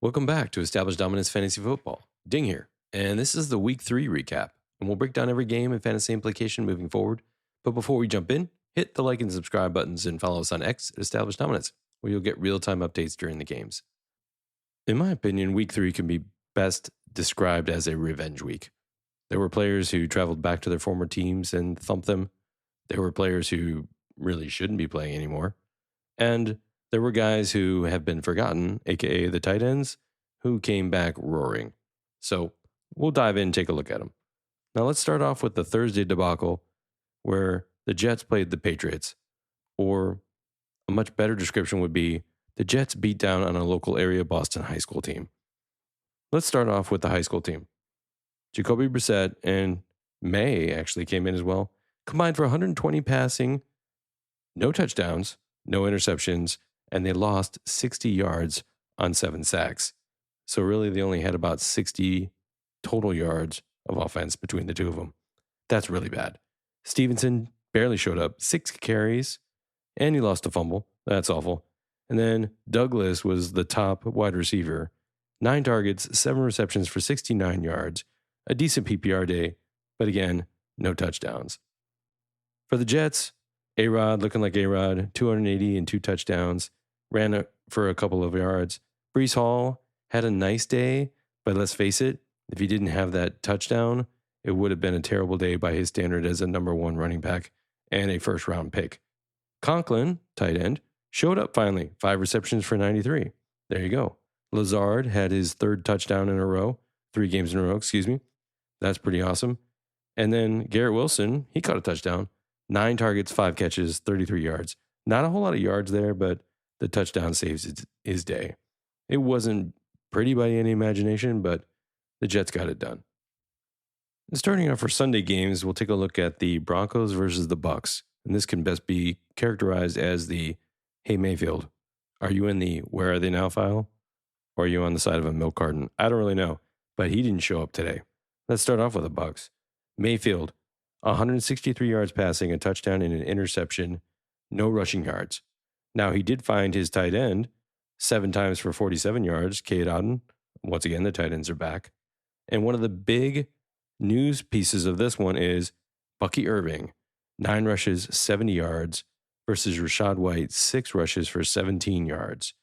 Welcome back to Established Dominance Fantasy Football. Ding here. And this is the Week 3 recap. And we'll break down every game and fantasy implication moving forward. But before we jump in, hit the like and subscribe buttons and follow us on X at Established Dominance, where you'll get real-time updates during the games. In my opinion, Week 3 can be best described as a revenge week. There were players who traveled back to their former teams and thumped them. There were players who really shouldn't be playing anymore. And there were guys who have been forgotten, aka the tight ends, who came back roaring. So we'll dive in and take a look at them. Now let's start off with the Thursday debacle where the Jets played the Patriots. Or a much better description would be the Jets beat down on a local area Boston high school team. Let's start off with the high school team. Jacoby Brissett and May actually came in as well, combined for 120 passing, no touchdowns, no interceptions, and they lost 60 yards on 7 sacks. So really, they only had about 60 total yards of offense between the two of them. That's really bad. Stevenson barely showed up, 6 carries, and he lost a fumble. That's awful. And then Douglas was the top wide receiver. 9 targets, 7 receptions for 69 yards, a decent PPR day, but again, no touchdowns. For the Jets, A-Rod looking like A-Rod, 280 and 2 touchdowns, ran for a couple of yards. Breece Hall had a nice day, but let's face it, if he didn't have that touchdown, it would have been a terrible day by his standard as a number 1 running back and a first-round pick. Conklin, tight end, showed up finally, 5 receptions for 93. There you go. Lazard had his 3rd touchdown in a row, 3 games in a row, That's pretty awesome. And then Garrett Wilson, he caught a touchdown. 9 targets, 5 catches, 33 yards. Not a whole lot of yards there, but the touchdown saves his day. It wasn't pretty by any imagination, but the Jets got it done. And starting off for Sunday games, we'll take a look at the Broncos versus the Bucks. And this can best be characterized as the, hey Mayfield, are you in the where are they now file? Or are you on the side of a milk carton? I don't really know, but he didn't show up today. Let's start off with the Bucks. Mayfield, 163 yards passing, a touchdown and an interception, no rushing yards. Now, he did find his tight end 7 times for 47 yards, Cade Otton. Once again, the tight ends are back. And one of the big news pieces of this one is Bucky Irving, 9 rushes, 70 yards, versus Rachaad White, 6 rushes for 17 yards.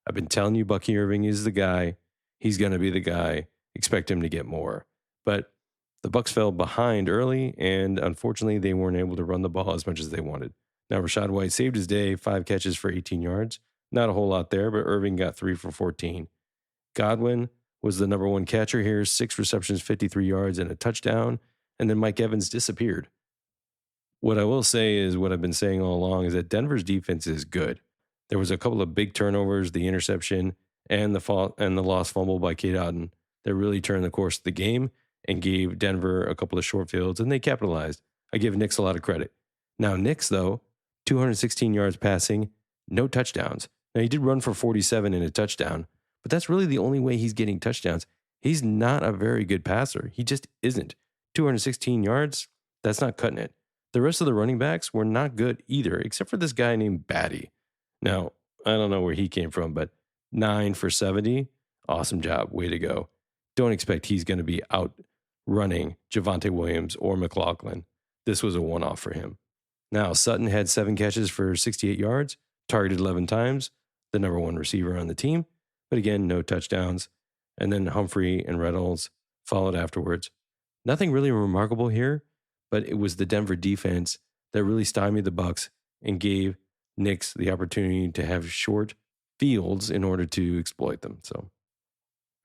I've been telling you Bucky Irving is the guy. He's going to be the guy. Expect him to get more. But the Bucks fell behind early, and unfortunately, they weren't able to run the ball as much as they wanted. Now, Rachaad White saved his day, 5 catches for 18 yards. Not a whole lot there, but Irving got 3 for 14. Godwin was the number 1 catcher here, 6 receptions, 53 yards, and a touchdown. And then Mike Evans disappeared. What I will say is what I've been saying all along is that Denver's defense is good. There was a couple of big turnovers, the interception, and the lost fumble by Cade Otton that really turned the course of the game and gave Denver a couple of short fields, and they capitalized. I give Nix a lot of credit. Now, Nix, though, 216 yards passing, no touchdowns. Now, he did run for 47 and a touchdown, but that's really the only way he's getting touchdowns. He's not a very good passer. He just isn't. 216 yards, that's not cutting it. The rest of the running backs were not good either, except for this guy named Batty. Now, I don't know where he came from, but 9 for 70, awesome job, way to go. Don't expect he's going to be out running Javonte Williams or McLaughlin. This was a one-off for him. Now, Sutton had 7 catches for 68 yards, targeted 11 times, the number 1 receiver on the team, but again, no touchdowns. And then Humphrey and Reynolds followed afterwards. Nothing really remarkable here, but it was the Denver defense that really stymied the Bucks and gave Nix the opportunity to have short fields in order to exploit them. So,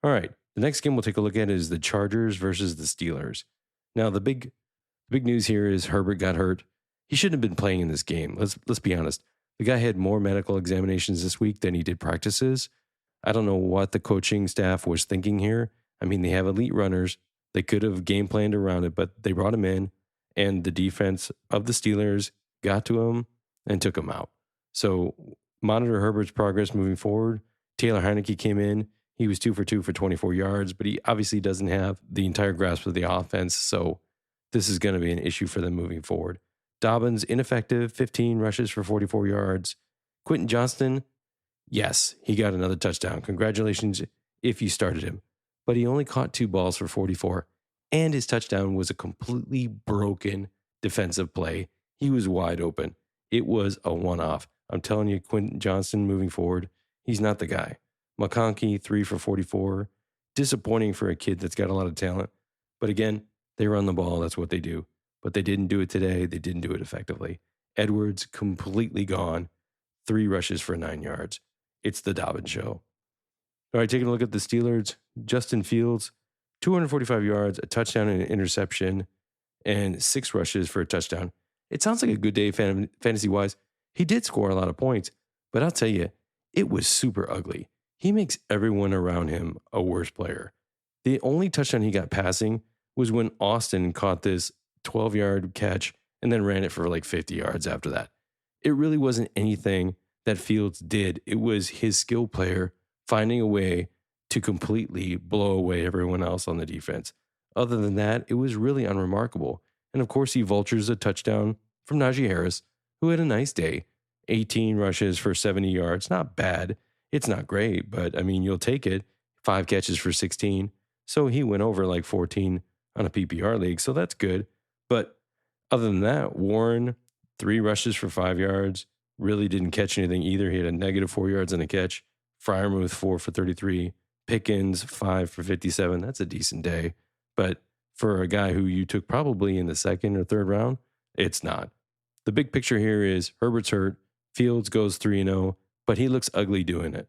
all right, the next game we'll take a look at is the Chargers versus the Steelers. Now, the big news here is Herbert got hurt. He shouldn't have been playing in this game. Let's be honest. The guy had more medical examinations this week than he did practices. I don't know what the coaching staff was thinking here. I mean, they have elite runners. They could have game planned around it, but they brought him in, and the defense of the Steelers got to him and took him out. So monitor Herbert's progress moving forward. Taylor Heineke came in. He was 2 for 2 for 24 yards, but he obviously doesn't have the entire grasp of the offense, so this is going to be an issue for them moving forward. Dobbins, ineffective, 15 rushes for 44 yards. Quentin Johnston, yes, he got another touchdown. Congratulations if you started him. But he only caught 2 balls for 44, and his touchdown was a completely broken defensive play. He was wide open. It was a one-off. I'm telling you, Quentin Johnston moving forward, he's not the guy. McConkey, 3 for 44. Disappointing for a kid that's got a lot of talent. But again, they run the ball. That's what they do. But they didn't do it today. They didn't do it effectively. Edwards, completely gone. 3 rushes for 9 yards. It's the Dobbins show. All right, taking a look at the Steelers. Justin Fields, 245 yards, a touchdown and an interception, and 6 rushes for a touchdown. It sounds like a good day fantasy-wise. He did score a lot of points, but I'll tell you, it was super ugly. He makes everyone around him a worse player. The only touchdown he got passing was when Austin caught this 12-yard catch and then ran it for like 50 yards after that. It really wasn't anything that Fields did. It was his skill player finding a way to completely blow away everyone else on the defense. Other than that, it was really unremarkable. And of course, he vultures a touchdown from Najee Harris, who had a nice day. 18 rushes for 70 yards. Not bad. It's not great, but I mean, you'll take it. 5 catches for 16. So he went over like 14 on a PPR league. So that's good. But other than that, Warren, 3 rushes for 5 yards. Really didn't catch anything either. He had a negative 4 yards on a catch. Freiermuth, 4 for 33. Pickens, 5 for 57. That's a decent day. But for a guy who you took probably in the second or third round, it's not. The big picture here is Herbert's hurt. Fields goes 3-0, but he looks ugly doing it.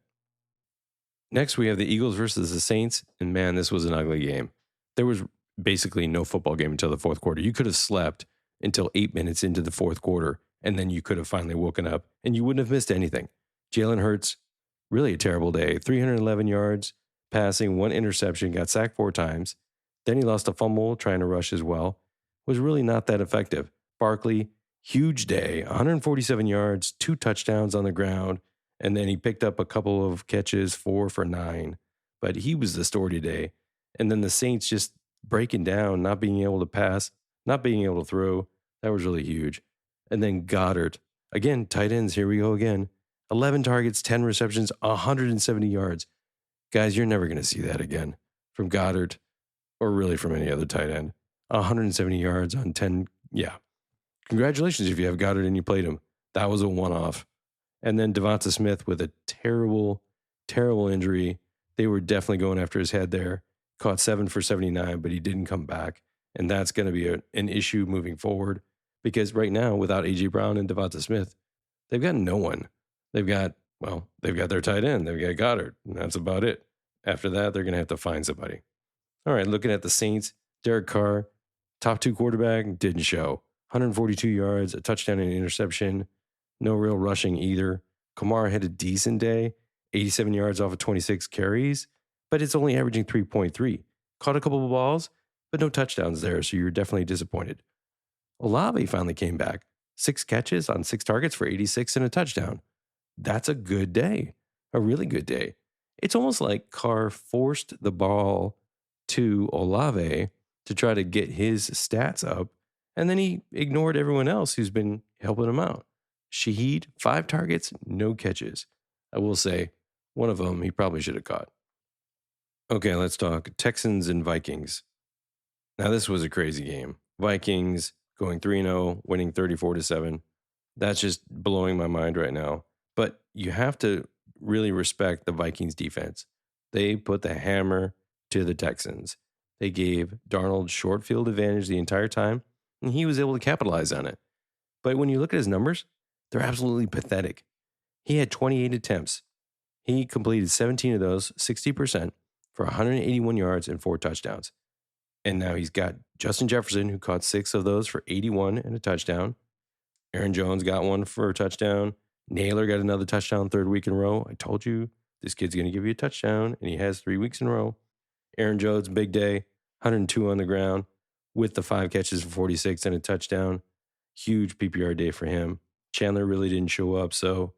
Next, we have the Eagles versus the Saints. And man, this was an ugly game. There was basically no football game until the fourth quarter. You could have slept until 8 minutes into the fourth quarter, and then you could have finally woken up, and you wouldn't have missed anything. Jalen Hurts, really a terrible day. 311 yards, passing, 1 interception, got sacked 4 times. Then he lost a fumble trying to rush as well. Was really not that effective. Barkley, huge day, 147 yards, 2 touchdowns on the ground, and then he picked up a couple of catches, 4 for 9. But he was the story today. And then the Saints just breaking down, not being able to pass, not being able to throw. That was really huge. And then Goddard. Again, tight ends, here we go again. 11 targets, 10 receptions, 170 yards. Guys, you're never going to see that again from Goddard or really from any other tight end. 170 yards on 10. Yeah. Congratulations if you have Goddard and you played him. That was a one-off. And then Devonta Smith with a terrible, terrible injury. They were definitely going after his head there. Caught 7 for 79, but he didn't come back. And that's going to be an issue moving forward because right now, without A.J. Brown and Devonta Smith, they've got no one. They've got their tight end. They've got Goddard, and that's about it. After that, they're going to have to find somebody. All right, looking at the Saints, Derek Carr, top 2 quarterback, didn't show. 142 yards, a touchdown and an interception. No real rushing either. Kamara had a decent day, 87 yards off of 26 carries, but it's only averaging 3.3. Caught a couple of balls, but no touchdowns there, so you're definitely disappointed. Olave finally came back. 6 catches on 6 targets for 86 and a touchdown. That's a good day, a really good day. It's almost like Carr forced the ball to Olave to try to get his stats up, and then he ignored everyone else who's been helping him out. Shaheed, 5 targets, no catches. I will say, one of them he probably should have caught. Okay, let's talk Texans and Vikings. Now, this was a crazy game. Vikings going 3-0, winning 34-7. That's just blowing my mind right now. But you have to really respect the Vikings defense. They put the hammer to the Texans. They gave Darnold short field advantage the entire time, and he was able to capitalize on it. But when you look at his numbers, they're absolutely pathetic. He had 28 attempts. He completed 17 of those, 60%, for 181 yards and 4 touchdowns. And now he's got Justin Jefferson, who caught 6 of those for 81 and a touchdown. Aaron Jones got 1 for a touchdown. Naylor got another touchdown 3rd week in a row. I told you this kid's going to give you a touchdown, and he has 3 weeks in a row. Aaron Jones, big day, 102 on the ground with the 5 catches for 46 and a touchdown. Huge PPR day for him. Chandler really didn't show up, so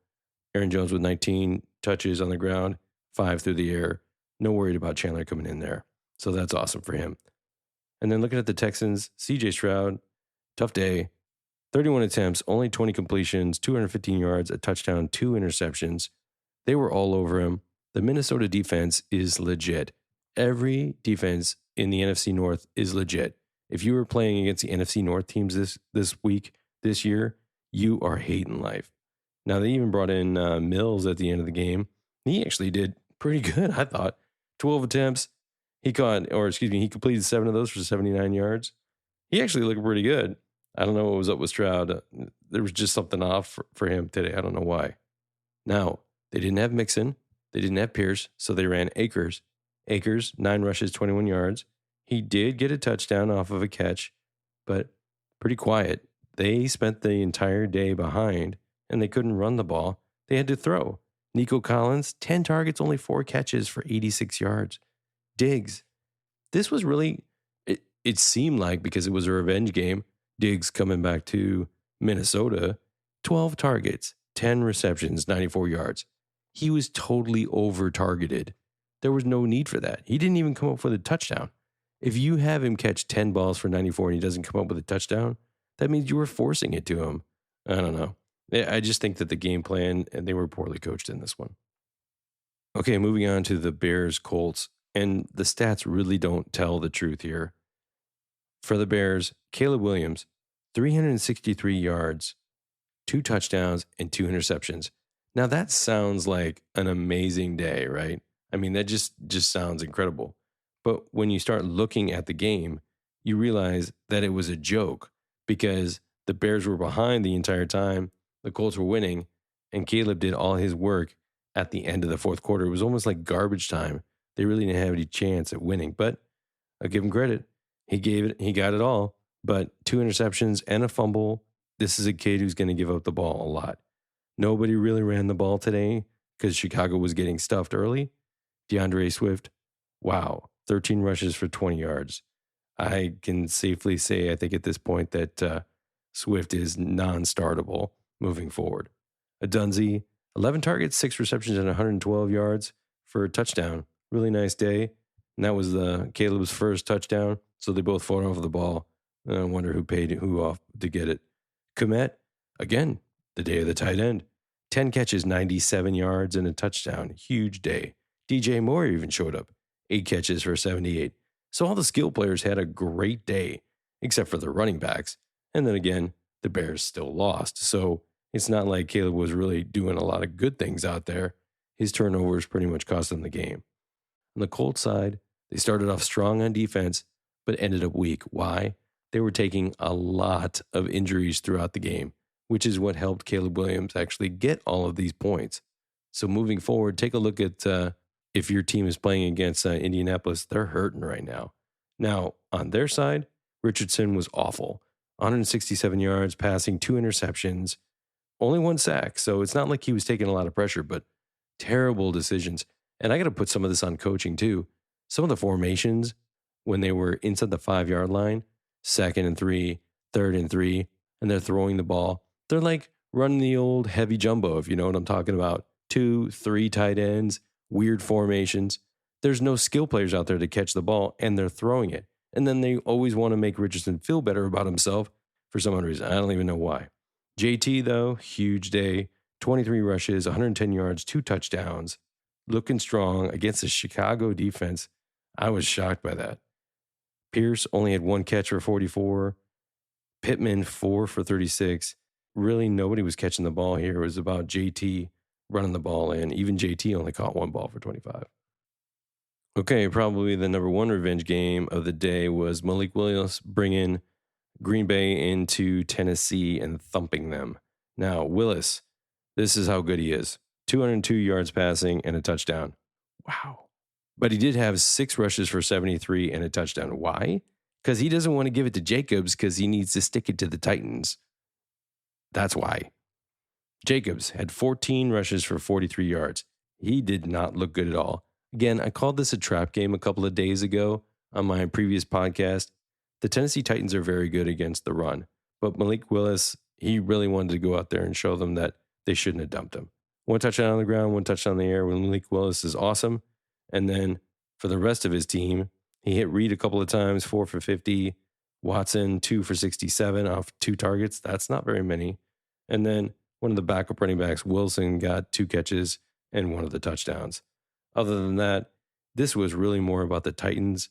Aaron Jones with 19 touches on the ground, 5 through the air. No worried about Chandler coming in there. So that's awesome for him. And then looking at the Texans, CJ Stroud, tough day. 31 attempts, only 20 completions, 215 yards, a touchdown, 2 interceptions. They were all over him. The Minnesota defense is legit. Every defense in the NFC North is legit. If you were playing against the NFC North teams this year, you are hating life. Now, they even brought in Mills at the end of the game. He actually did pretty good, I thought. 12 attempts. He completed 7 of those for 79 yards. He actually looked pretty good. I don't know what was up with Stroud. There was just something off for him today. I don't know why. Now, they didn't have Mixon. They didn't have Pierce, so they ran Akers. Akers, 9 rushes, 21 yards. He did get a touchdown off of a catch, but pretty quiet. They spent the entire day behind, and they couldn't run the ball. They had to throw. Nico Collins, 10 targets, only 4 catches for 86 yards. Diggs. This was really, it seemed like, because it was a revenge game, Diggs coming back to Minnesota, 12 targets, 10 receptions, 94 yards. He was totally over-targeted. There was no need for that. He didn't even come up with a touchdown. If you have him catch 10 balls for 94 and he doesn't come up with a touchdown, that means you were forcing it to him. I don't know. I just think that the game plan, and they were poorly coached in this one. Okay, moving on to the Bears-Colts. And the stats really don't tell the truth here. For the Bears, Caleb Williams, 363 yards, 2 touchdowns, and 2 interceptions. Now that sounds like an amazing day, right? I mean, that just sounds incredible. But when you start looking at the game, you realize that it was a joke because the Bears were behind the entire time. The Colts were winning, and Caleb did all his work at the end of the fourth quarter. It was almost like garbage time. They really didn't have any chance at winning, but I'll give him credit. He got it all, but 2 interceptions and a fumble. This is a kid who's going to give up the ball a lot. Nobody really ran the ball today because Chicago was getting stuffed early. DeAndre Swift, wow, 13 rushes for 20 yards. I can safely say, I think at this point, that Swift is non-startable moving forward. Adunzi, 11 targets, 6 receptions, and 112 yards for a touchdown. Really nice day. And that was Caleb's first touchdown. So they both fought over the ball. I wonder who paid who off to get it. Komet, again, the day of the tight end. 10 catches, 97 yards, and a touchdown. Huge day. DJ Moore even showed up. 8 catches for 78. So all the skill players had a great day, except for the running backs. And then again, the Bears still lost. So it's not like Caleb was really doing a lot of good things out there. His turnovers pretty much cost them the game. On the Colts side, they started off strong on defense, but ended up weak. Why? They were taking a lot of injuries throughout the game, which is what helped Caleb Williams actually get all of these points. So moving forward, take a look at if your team is playing against Indianapolis, they're hurting right now. Now, on their side, Richardson was awful. 167 yards, passing, 2 interceptions, only 1 sack. So it's not like he was taking a lot of pressure, but terrible decisions. And I got to put some of this on coaching too. Some of the formations when they were inside the 5-yard line, 2nd and 3, 3rd and 3, and they're throwing the ball. They're like running the old heavy jumbo, if you know what I'm talking about. 2, 3 tight ends, weird formations. There's no skill players out there to catch the ball, and they're throwing it. And then they always want to make Richardson feel better about himself for some other reason. I don't even know why. JT, though, huge day. 23 rushes, 110 yards, 2 touchdowns. Looking strong against the Chicago defense. I was shocked by that. Pierce only had 1 catch for 44. Pittman, 4 for 36. Really, nobody was catching the ball here. It was about JT running the ball in. Even JT only caught 1 ball for 25. Okay, probably the number 1 revenge game of the day was Malik Willis bringing Green Bay into Tennessee and thumping them. Now, Willis, this is how good he is. 202 yards passing and a touchdown. Wow. But he did have 6 rushes for 73 and a touchdown. Why? Because he doesn't want to give it to Jacobs because he needs to stick it to the Titans. That's why. Jacobs had 14 rushes for 43 yards. He did not look good at all. Again, I called this a trap game a couple of days ago on my previous podcast. The Tennessee Titans are very good against the run. But Malik Willis, he really wanted to go out there and show them that they shouldn't have dumped him. 1 touchdown on the ground, 1 touchdown in the air when Malik Willis is awesome. And then for the rest of his team, he hit Reed a couple of times, 4 for 50. Watson, 2 for 67 off 2 targets. That's not very many. And then one of the backup running backs, Wilson, got 2 catches and 1 of the touchdowns. Other than that, this was really more about the Titans,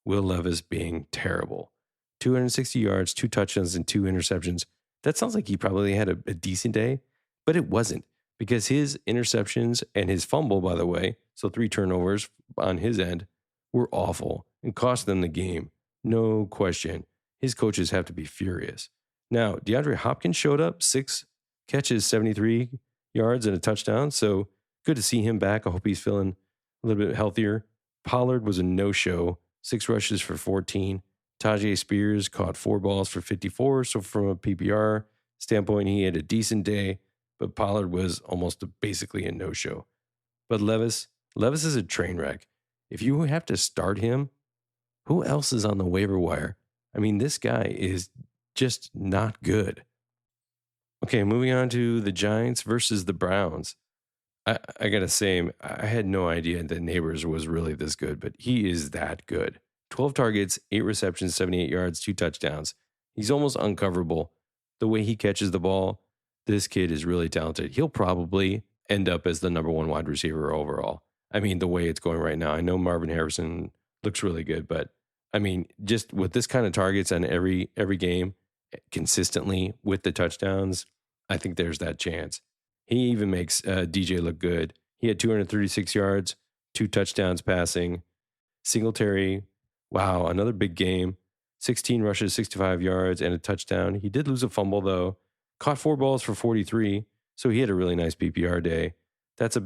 Will Levis being terrible. 260 yards, 2 touchdowns, and 2 interceptions. That sounds like he probably had a decent day, but it wasn't because his interceptions and his fumble, by the way, so 3 turnovers on his end, were awful and cost them the game. No question. His coaches have to be furious. Now, DeAndre Hopkins showed up, 6 catches, 73 yards, and a touchdown. So good to see him back. I hope he's feeling a little bit healthier. Pollard was a no-show, 6 rushes for 14. Tajay Spears caught 4 balls for 54. So from a PPR standpoint, he had a decent day, but Pollard was almost basically a no-show. But Levis is a train wreck. If you have to start him, who else is on the waiver wire? I mean, this guy is just not good. Okay, moving on to the Giants versus the Browns. I got to say, I had no idea that Neighbors was really this good, but he is that good. 12 targets, 8 receptions, 78 yards, 2 touchdowns. He's almost uncoverable. The way he catches the ball, this kid is really talented. He'll probably end up as the number 1 wide receiver overall. I mean, the way it's going right now. I know Marvin Harrison looks really good, but I mean, just with this kind of targets on every game consistently with the touchdowns, I think there's that chance. He even makes DJ look good. He had 236 yards, 2 touchdowns passing. Singletary, wow, another big game. 16 rushes, 65 yards, and a touchdown. He did lose a fumble, though. Caught 4 balls for 43, so he had a really nice PPR day. That's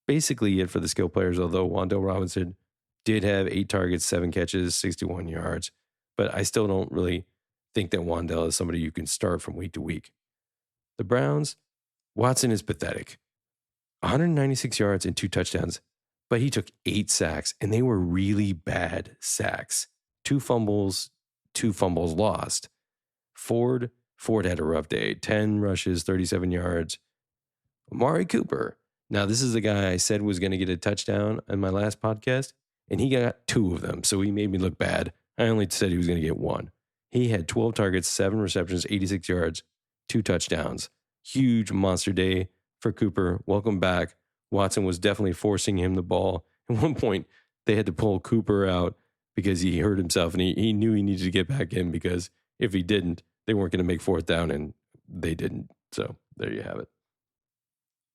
basically it for the skill players, although Wan'Dale Robinson did have 8 targets, 7 catches, 61 yards. But I still don't really think that Wan'Dale is somebody you can start from week to week. The Browns, Watson is pathetic. 196 yards and 2 touchdowns, but he took 8 sacks, and they were really bad sacks. 2 fumbles lost. Ford had a rough day. 10 rushes, 37 yards. Amari Cooper. Now, this is the guy I said was going to get a touchdown in my last podcast, and he got 2 of them, so he made me look bad. I only said he was going to get 1. He had 12 targets, 7 receptions, 86 yards, 2 touchdowns. Huge monster day for Cooper. Welcome back. Watson was definitely forcing him the ball. At one point, they had to pull Cooper out because he hurt himself, and he knew he needed to get back in because if he didn't, they weren't going to make 4th down, and they didn't. So there you have it.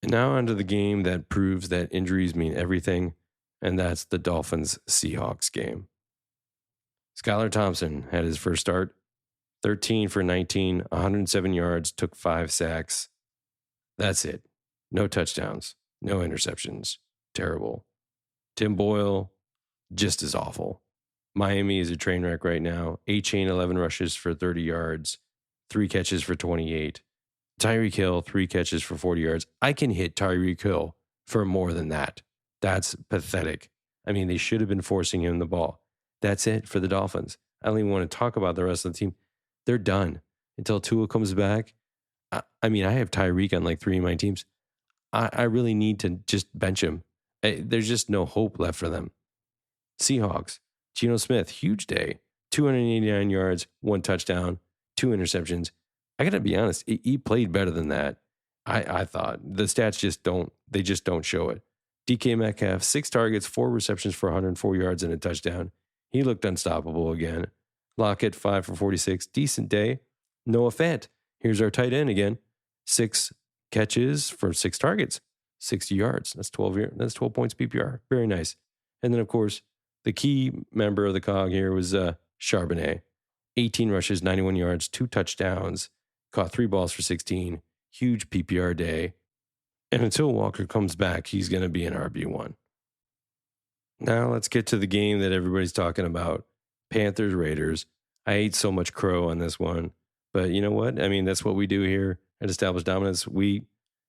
And now onto the game that proves that injuries mean everything, and that's the Dolphins-Seahawks game. Skylar Thompson had his first start. 13 for 19, 107 yards, took 5 sacks. That's it. No touchdowns, no interceptions. Terrible. Tim Boyle, just as awful. Miami is a train wreck right now. A-Chain, 11 rushes for 30 yards, 3 catches for 28. Tyreek Hill, 3 catches for 40 yards. I can hit Tyreek Hill for more than that. That's pathetic. I mean, they should have been forcing him the ball. That's it for the Dolphins. I don't even want to talk about the rest of the team. They're done until Tua comes back. I mean, I have Tyreek on like 3 of my teams. I really need to just bench him. There's just no hope left for them. Seahawks, Geno Smith, huge day. 289 yards, 1 touchdown, 2 interceptions. I got to be honest, he played better than that. I thought. The stats just don't show it. DK Metcalf, 6 targets, 4 receptions for 104 yards and a touchdown. He looked unstoppable again. Lockett, 5 for 46. Decent day. Noah Fant. Here's our tight end again. 6 catches for 6 targets. 60 yards. That's 12 points PPR. Very nice. And then, of course, the key member of the cog here was Charbonnet. 18 rushes, 91 yards, 2 touchdowns. Caught 3 balls for 16. Huge PPR day. And until Walker comes back, he's going to be an RB1. Now let's get to the game that everybody's talking about. Panthers, Raiders. I ate so much crow on this one. But you know what? I mean, that's what we do here at Established Dominance. We,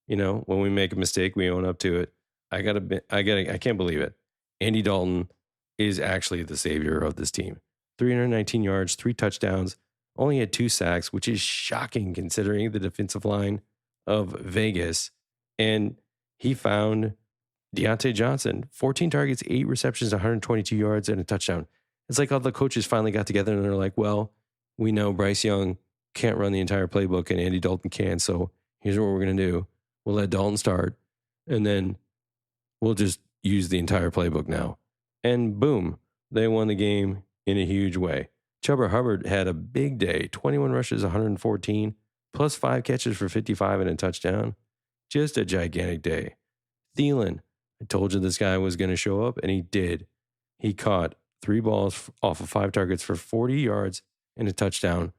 when we make a mistake, we own up to it. I can't believe it. Andy Dalton is actually the savior of this team. 319 yards, 3 touchdowns, only had 2 sacks, which is shocking considering the defensive line of Vegas. And he found Deontay Johnson, 14 targets, 8 receptions, 122 yards, and a touchdown. It's like all the coaches finally got together and they're like, well, we know Bryce Young can't run the entire playbook and Andy Dalton can. So here's what we're going to do. We'll let Dalton start and then we'll just use the entire playbook now. And boom, they won the game in a huge way. Chuba Hubbard had a big day, 21 rushes, 114, plus 5 catches for 55 and a touchdown. Just a gigantic day. Thielen, I told you this guy was going to show up, and he did. He caught 3 balls off of 5 targets for 40 yards and a touchdown.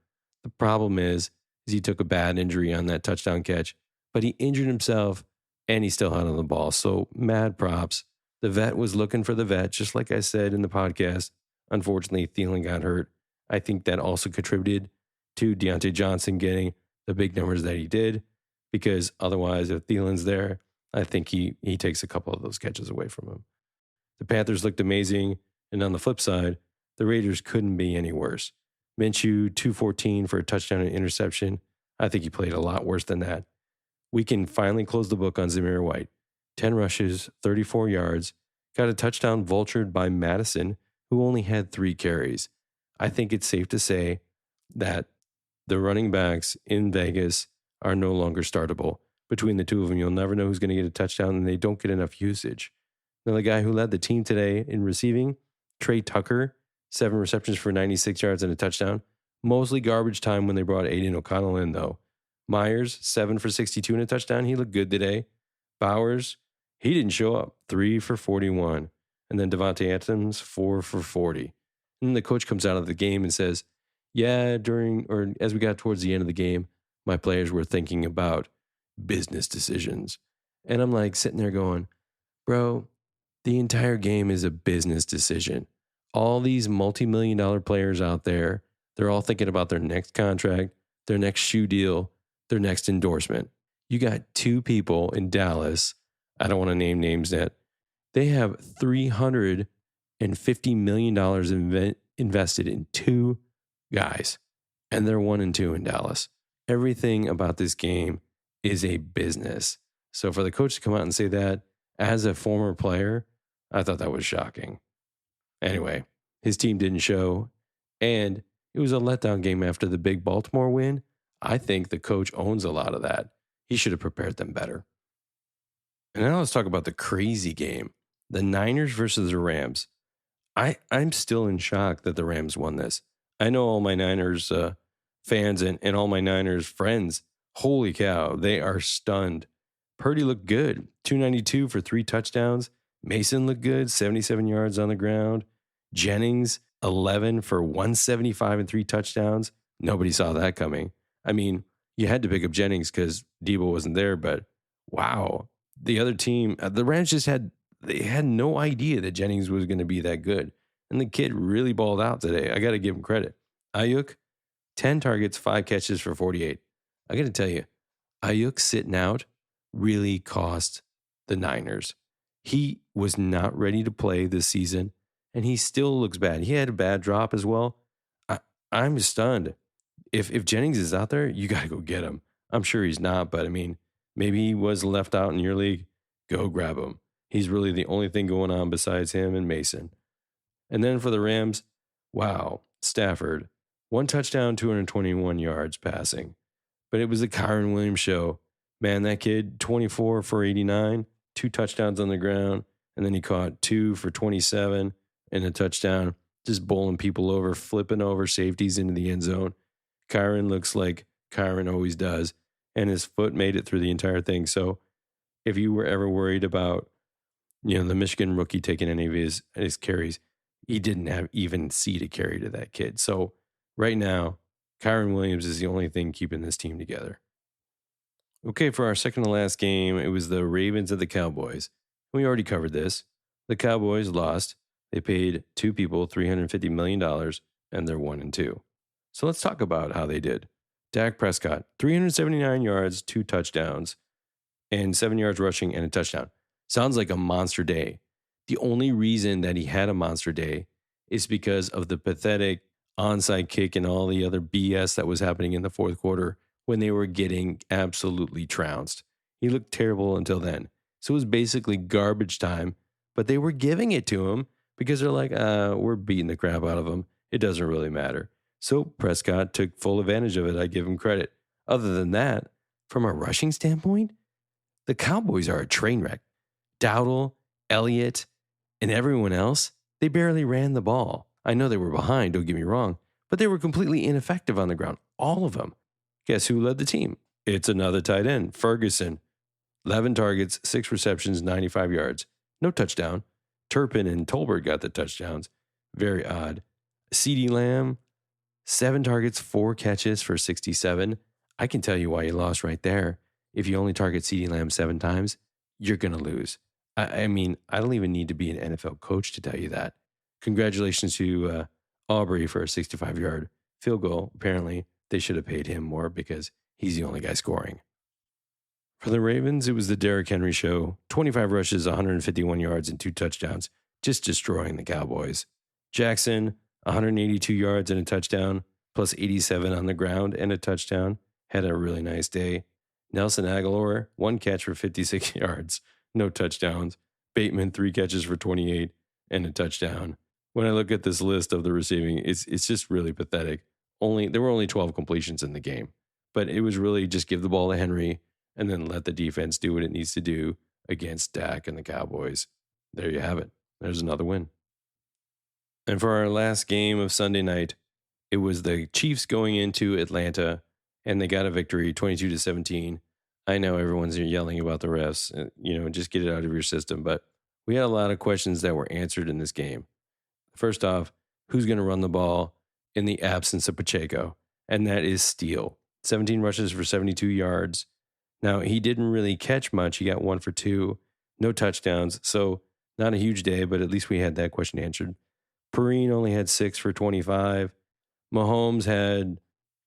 The problem is he took a bad injury on that touchdown catch, but he injured himself, and he still held on the ball. So mad props. The vet was looking for the vet, just like I said in the podcast. Unfortunately, Thielen got hurt. I think that also contributed to Deontay Johnson getting the big numbers that he did, because otherwise, if Thielen's there, I think he takes a couple of those catches away from him. The Panthers looked amazing, and on the flip side, the Raiders couldn't be any worse. Minshew, 214 for a touchdown and interception. I think he played a lot worse than that. We can finally close the book on Zamir White. 10 rushes, 34 yards, got a touchdown vultured by Madison, who only had 3 carries. I think it's safe to say that the running backs in Vegas are no longer startable. Between the two of them, you'll never know who's going to get a touchdown, and they don't get enough usage. Now, the guy who led the team today in receiving, Trey Tucker, 7 receptions for 96 yards and a touchdown. Mostly garbage time when they brought Aiden O'Connell in, though. Myers, 7 for 62 and a touchdown. He looked good today. Bowers, he didn't show up. 3 for 41. And then Devontae Adams, 4 for 40. And then the coach comes out of the game and says, yeah, as we got towards the end of the game, my players were thinking about business decisions. And I'm like sitting there going, bro, the entire game is a business decision. All these multi-million-dollar players out there, they're all thinking about their next contract, their next shoe deal, their next endorsement. You got 2 people in Dallas, I don't want to name names yet, they have $350 million invested in 2 guys, and they're 1-2 in Dallas. Everything about this game is a business. So for the coach to come out and say that as a former player, I thought that was shocking. Anyway, his team didn't show, and it was a letdown game after the big Baltimore win. I think the coach owns a lot of that. He should have prepared them better. And now let's talk about the crazy game. The Niners versus the Rams. I'm still in shock that the Rams won this. I know all my Niners fans and all my Niners friends, holy cow, they are stunned. Purdy looked good, 292 for 3 touchdowns. Mason looked good, 77 yards on the ground. Jennings, 11 for 175 and 3 touchdowns. Nobody saw that coming. I mean, you had to pick up Jennings because Debo wasn't there, but wow. The other team, the Rams they had no idea that Jennings was going to be that good. And the kid really balled out today. I got to give him credit. Ayuk, 10 targets, 5 catches for 48. I got to tell you, Ayuk sitting out really cost the Niners. He was not ready to play this season, and he still looks bad. He had a bad drop as well. I'm stunned. If Jennings is out there, you got to go get him. I'm sure he's not, but I mean, maybe he was left out in your league. Go grab him. He's really the only thing going on besides him and Mason. And then for the Rams, wow, Stafford, 1 touchdown, 221 yards passing. But it was the Kyren Williams show. Man, that kid, 24 for 89, 2 touchdowns on the ground, and then he caught 2 for 27 and a touchdown, just bowling people over, flipping over safeties into the end zone. Kyren looks like Kyren always does, and his foot made it through the entire thing. So if you were ever worried about, the Michigan rookie taking any of his carries, he didn't have even C to carry to that kid. So right now, Kyren Williams is the only thing keeping this team together. Okay, for our second to last game, it was the Ravens and the Cowboys. We already covered this. The Cowboys lost. They paid 2 people $350 million, and they're 1-2. So let's talk about how they did. Dak Prescott, 379 yards, 2 touchdowns, and 7 yards rushing and a touchdown. Sounds like a monster day. The only reason that he had a monster day is because of the pathetic onside kick and all the other BS that was happening in the fourth quarter when they were getting absolutely trounced. He looked terrible until then. So it was basically garbage time, but they were giving it to him because they're like, we're beating the crap out of him. It doesn't really matter. So Prescott took full advantage of it. I give him credit. Other than that, from a rushing standpoint, the Cowboys are a train wreck. Dowdle Elliott, and everyone else, they barely ran the ball. I know they were behind, don't get me wrong, but they were completely ineffective on the ground. All of them. Guess who led the team? It's another tight end, Ferguson. 11 targets, 6 receptions, 95 yards. No touchdown. Turpin and Tolbert got the touchdowns. Very odd. CeeDee Lamb, 7 targets, 4 catches for 67. I can tell you why you lost right there. If you only target CeeDee Lamb 7 times, you're going to lose. I mean, I don't even need to be an NFL coach to tell you that. Congratulations to Aubrey for a 65-yard field goal. Apparently, they should have paid him more because he's the only guy scoring. For the Ravens, it was the Derrick Henry show. 25 rushes, 151 yards, and 2 touchdowns, just destroying the Cowboys. Jackson, 182 yards and a touchdown, plus 87 on the ground and a touchdown. Had a really nice day. Nelson Aguilar, 1 catch for 56 yards, no touchdowns. Bateman, 3 catches for 28 and a touchdown. When I look at this list of the receiving, it's just really pathetic. There were only 12 completions in the game, but it was really just give the ball to Henry and then let the defense do what it needs to do against Dak and the Cowboys. There you have it. There's another win. And for our last game of Sunday night, it was the Chiefs going into Atlanta, and they got a victory, 22-17. I know everyone's yelling about the refs. Just get it out of your system. But we had a lot of questions that were answered in this game. First off, who's going to run the ball in the absence of Pacheco? And that is Steele. 17 rushes for 72 yards. Now, he didn't really catch much. He got 1 for 2, no touchdowns. So not a huge day, but at least we had that question answered. Perrine only had 6 for 25. Mahomes had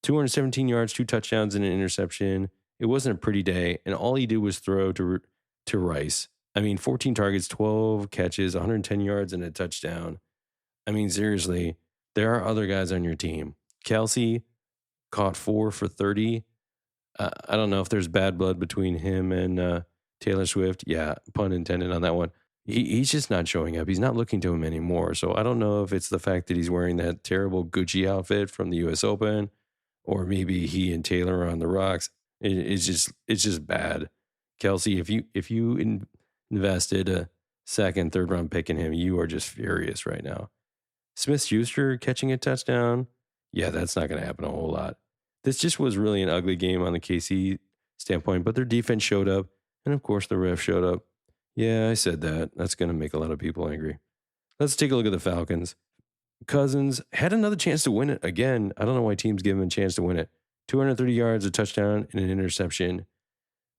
217 yards, 2 touchdowns, and an interception. It wasn't a pretty day, and all he did was throw to Rice. 14 targets, 12 catches, 110 yards, and a touchdown. Seriously, there are other guys on your team. Kelsey caught 4 for 30. I don't know if there's bad blood between him and Taylor Swift. Yeah, pun intended on that one. He's just not showing up. He's not looking to him anymore. So I don't know if it's the fact that he's wearing that terrible Gucci outfit from the U.S. Open, or maybe he and Taylor are on the rocks. It's just bad. Kelsey, if you invested a second, third round pick in him, you are just furious right now. Smith-Schuster catching a touchdown. Yeah, that's not going to happen a whole lot. This just was really an ugly game on the KC standpoint, but their defense showed up, and of course the ref showed up. Yeah, I said that. That's going to make a lot of people angry. Let's take a look at the Falcons. Cousins had another chance to win it again. I don't know why teams give him a chance to win it. 230 yards, a touchdown, and an interception.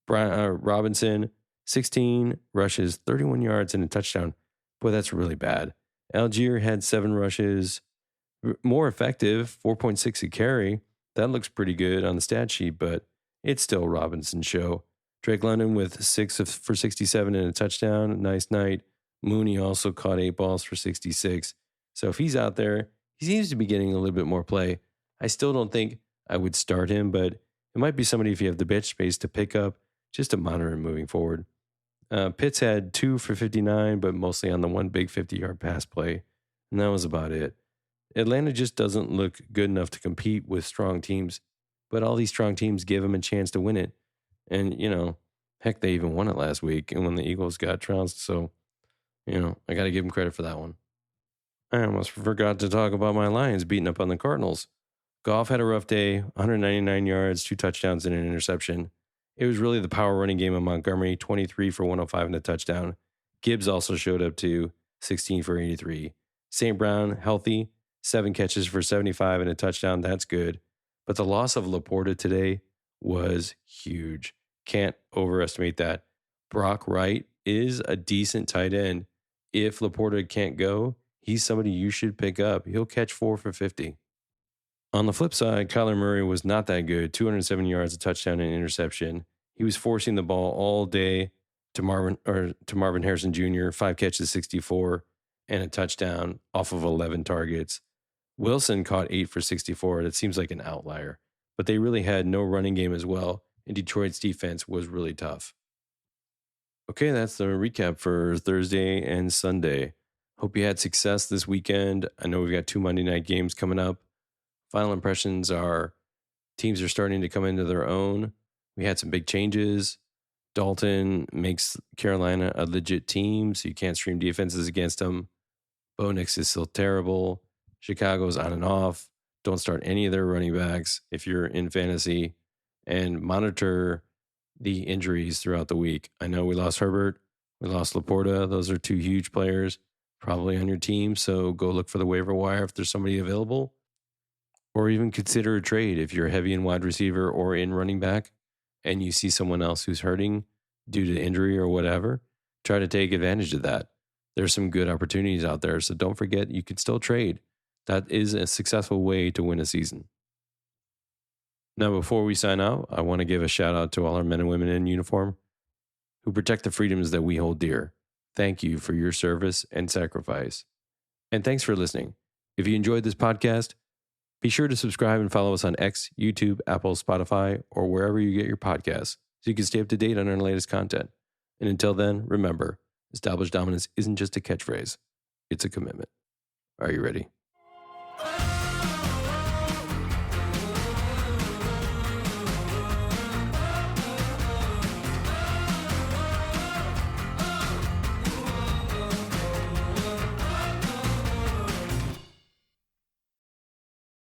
Robinson, 16 rushes, 31 yards, and a touchdown. Boy, that's really bad. Algier had 7 rushes, more effective, 4.6 a carry. That looks pretty good on the stat sheet, but it's still Robinson's show. Drake London with 6 for 67 and a touchdown. Nice night. Mooney also caught 8 balls for 66. So if he's out there, he seems to be getting a little bit more play. I still don't think I would start him, but it might be somebody if you have the bench space to pick up just to monitor him moving forward. Pitts had 2 for 59, but mostly on the one big 50-yard pass play, and that was about it. Atlanta just doesn't look good enough to compete with strong teams, but all these strong teams give them a chance to win it. And, heck, they even won it last week and when the Eagles got trounced. So, I got to give them credit for that one. I almost forgot to talk about my Lions beating up on the Cardinals. Goff had a rough day, 199 yards, 2 touchdowns, and an interception. It was really the power running game of Montgomery, 23 for 105 and a touchdown. Gibbs also showed up too, 16 for 83. St. Brown, healthy, 7 catches for 75 and a touchdown. That's good. But the loss of Laporta today was huge. Can't overestimate that. Brock Wright is a decent tight end. If Laporta can't go, he's somebody you should pick up. He'll catch 4 for 50. On the flip side, Kyler Murray was not that good. 207 yards, a touchdown, and an interception. He was forcing the ball all day to Marvin Harrison Jr., 5 catches, 64, and a touchdown off of 11 targets. Wilson caught 8 for 64. That seems like an outlier. But they really had no running game as well, and Detroit's defense was really tough. Okay, that's the recap for Thursday and Sunday. Hope you had success this weekend. I know we've got 2 Monday night games coming up. Final impressions are teams are starting to come into their own. We had some big changes. Dalton makes Carolina a legit team, so you can't stream defenses against them. Bo Nix is still terrible. Chicago's on and off. Don't start any of their running backs if you're in fantasy, and monitor the injuries throughout the week. I know we lost Herbert, we lost Laporta. Those are two huge players probably on your team, so go look for the waiver wire if there's somebody available, or even consider a trade if you're heavy in wide receiver or in running back and you see someone else who's hurting due to injury or whatever. Try to take advantage of that. There's some good opportunities out there, so don't forget you can still trade. That is a successful way to win a season. Now, before we sign out, I want to give a shout out to all our men and women in uniform who protect the freedoms that we hold dear. Thank you for your service and sacrifice. And thanks for listening. If you enjoyed this podcast, be sure to subscribe and follow us on X, YouTube, Apple, Spotify, or wherever you get your podcasts so you can stay up to date on our latest content. And until then, remember, established dominance isn't just a catchphrase, it's a commitment. Are you ready?